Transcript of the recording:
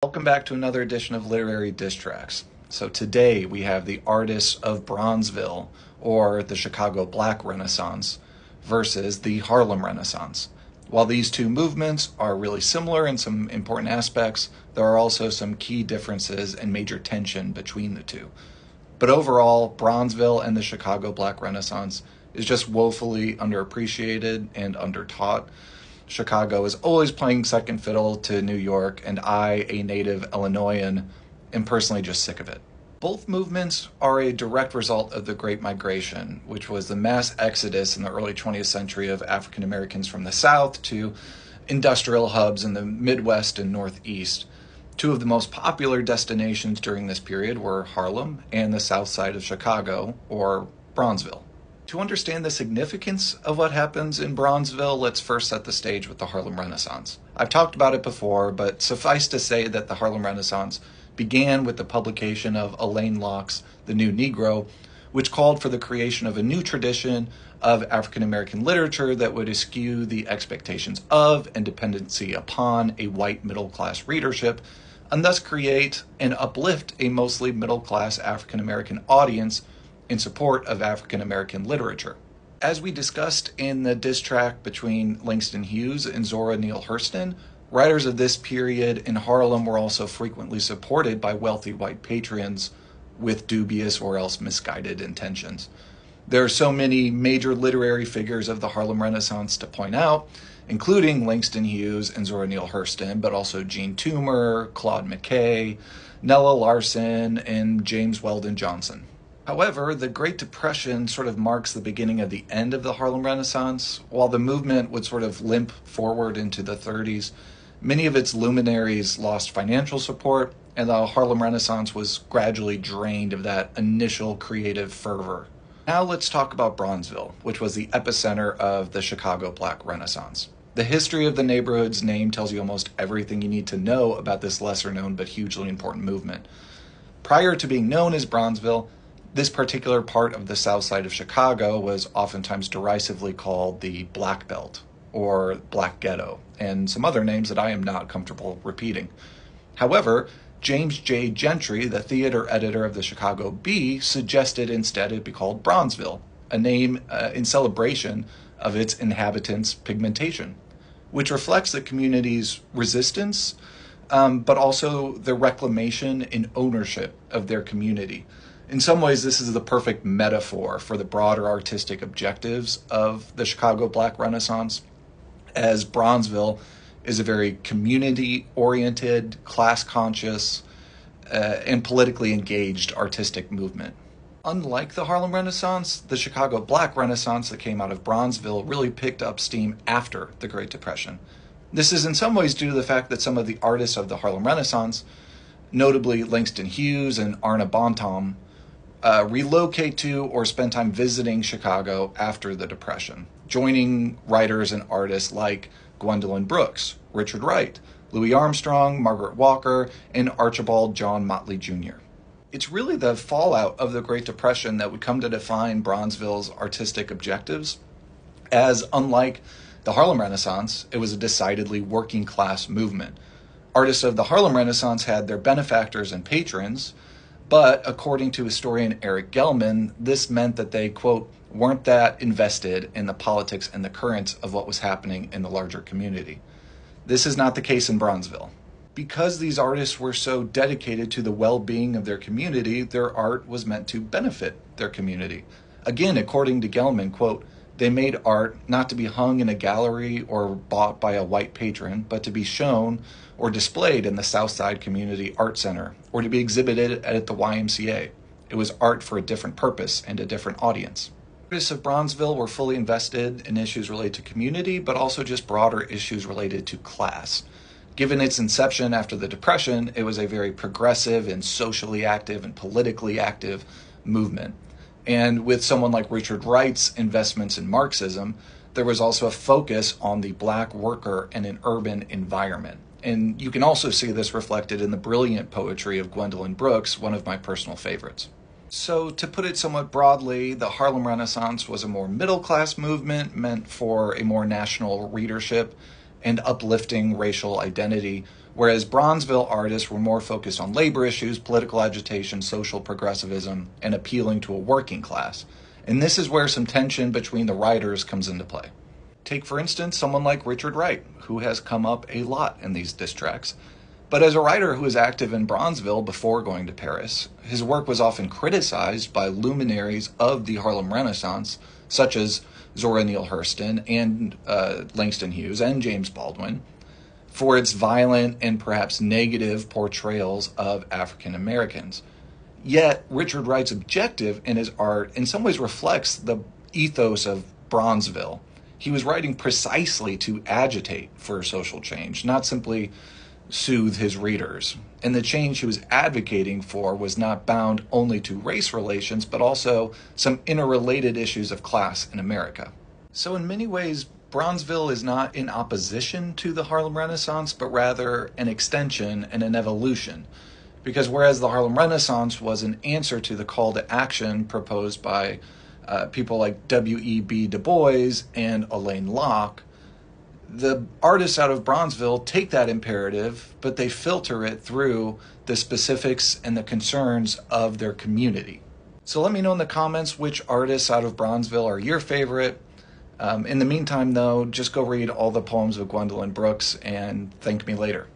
Welcome back to another edition of Literary Diss Tracks. So today we have the artists of Bronzeville, or the Chicago Black Renaissance, versus the Harlem Renaissance. While these two movements are really similar in some important aspects, there are also some key differences and major tension between the two. But overall, Bronzeville and the Chicago Black Renaissance is just woefully underappreciated and undertaught. Chicago is always playing second fiddle to New York, and I, a native Illinoisan, am personally just sick of it. Both movements are a direct result of the Great Migration, which was the mass exodus in the early 20th century of African Americans from the South to industrial hubs in the Midwest and Northeast. Two of the most popular destinations during this period were Harlem and the south side of Chicago, or Bronzeville. To understand the significance of what happens in Bronzeville, let's first set the stage with the Harlem Renaissance. I've talked about it before, but suffice to say that the Harlem Renaissance began with the publication of Alain Locke's The New Negro, which called for the creation of a new tradition of African American literature that would eschew the expectations of and dependency upon a white middle-class readership, and thus create and uplift a mostly middle-class African American audience in support of African American literature. As we discussed in the diss track between Langston Hughes and Zora Neale Hurston, writers of this period in Harlem were also frequently supported by wealthy white patrons with dubious or else misguided intentions. There are so many major literary figures of the Harlem Renaissance to point out, including Langston Hughes and Zora Neale Hurston, but also Jean Toomer, Claude McKay, Nella Larson, and James Weldon Johnson. However, the Great Depression sort of marks the beginning of the end of the Harlem Renaissance. While the movement would sort of limp forward into the 30s, many of its luminaries lost financial support, and the Harlem Renaissance was gradually drained of that initial creative fervor. Now let's talk about Bronzeville, which was the epicenter of the Chicago Black Renaissance. The history of the neighborhood's name tells you almost everything you need to know about this lesser-known but hugely important movement. Prior to being known as Bronzeville, this particular part of the south side of Chicago was oftentimes derisively called the Black Belt or Black Ghetto, and some other names that I am not comfortable repeating. However, James J. Gentry, the theater editor of the Chicago Bee, suggested instead it be called Bronzeville, a name in celebration of its inhabitants' pigmentation, which reflects the community's resistance, but also the reclamation and ownership of their community. In some ways, this is the perfect metaphor for the broader artistic objectives of the Chicago Black Renaissance, as Bronzeville is a very community-oriented, class-conscious, and politically engaged artistic movement. Unlike the Harlem Renaissance, the Chicago Black Renaissance that came out of Bronzeville really picked up steam after the Great Depression. This is in some ways due to the fact that some of the artists of the Harlem Renaissance, notably Langston Hughes and Arna Bontom, relocate to or spend time visiting Chicago after the Depression, joining writers and artists like Gwendolyn Brooks, Richard Wright, Louis Armstrong, Margaret Walker, and Archibald John Motley Jr. It's really the fallout of the Great Depression that would come to define Bronzeville's artistic objectives, as unlike the Harlem Renaissance, it was a decidedly working class movement. Artists of the Harlem Renaissance had their benefactors and patrons, but according to historian Eric Gelman, this meant that they, quote, weren't that invested in the politics and the currents of what was happening in the larger community. This is not the case in Bronzeville. Because these artists were so dedicated to the well-being of their community, their art was meant to benefit their community. Again, according to Gelman, quote, they made art not to be hung in a gallery or bought by a white patron, but to be shown or displayed in the Southside Community Art Center, or to be exhibited at the YMCA. It was art for a different purpose and a different audience. Artists of Bronzeville were fully invested in issues related to community, but also just broader issues related to class. Given its inception after the Depression, it was a very progressive and socially active and politically active movement. And with someone like Richard Wright's investments in Marxism, there was also a focus on the black worker and an urban environment. And you can also see this reflected in the brilliant poetry of Gwendolyn Brooks, one of my personal favorites. So to put it somewhat broadly, the Harlem Renaissance was a more middle-class movement meant for a more national readership and uplifting racial identity, whereas Bronzeville artists were more focused on labor issues, political agitation, social progressivism, and appealing to a working class. And this is where some tension between the writers comes into play. Take, for instance, someone like Richard Wright, who has come up a lot in these diss tracks. But as a writer who was active in Bronzeville before going to Paris, his work was often criticized by luminaries of the Harlem Renaissance, such as Zora Neale Hurston and Langston Hughes and James Baldwin, for its violent and perhaps negative portrayals of African Americans. Yet, Richard Wright's objective in his art in some ways reflects the ethos of Bronzeville. He was writing precisely to agitate for social change, not simply soothe his readers. And the change he was advocating for was not bound only to race relations, but also some interrelated issues of class in America. So in many ways, Bronzeville is not in opposition to the Harlem Renaissance, but rather an extension and an evolution. Because whereas the Harlem Renaissance was an answer to the call to action proposed by people like W.E.B. Du Bois and Alain Locke, the artists out of Bronzeville take that imperative, but they filter it through the specifics and the concerns of their community. So let me know in the comments which artists out of Bronzeville are your favorite. In the meantime, though, just go read all the poems of Gwendolyn Brooks and thank me later.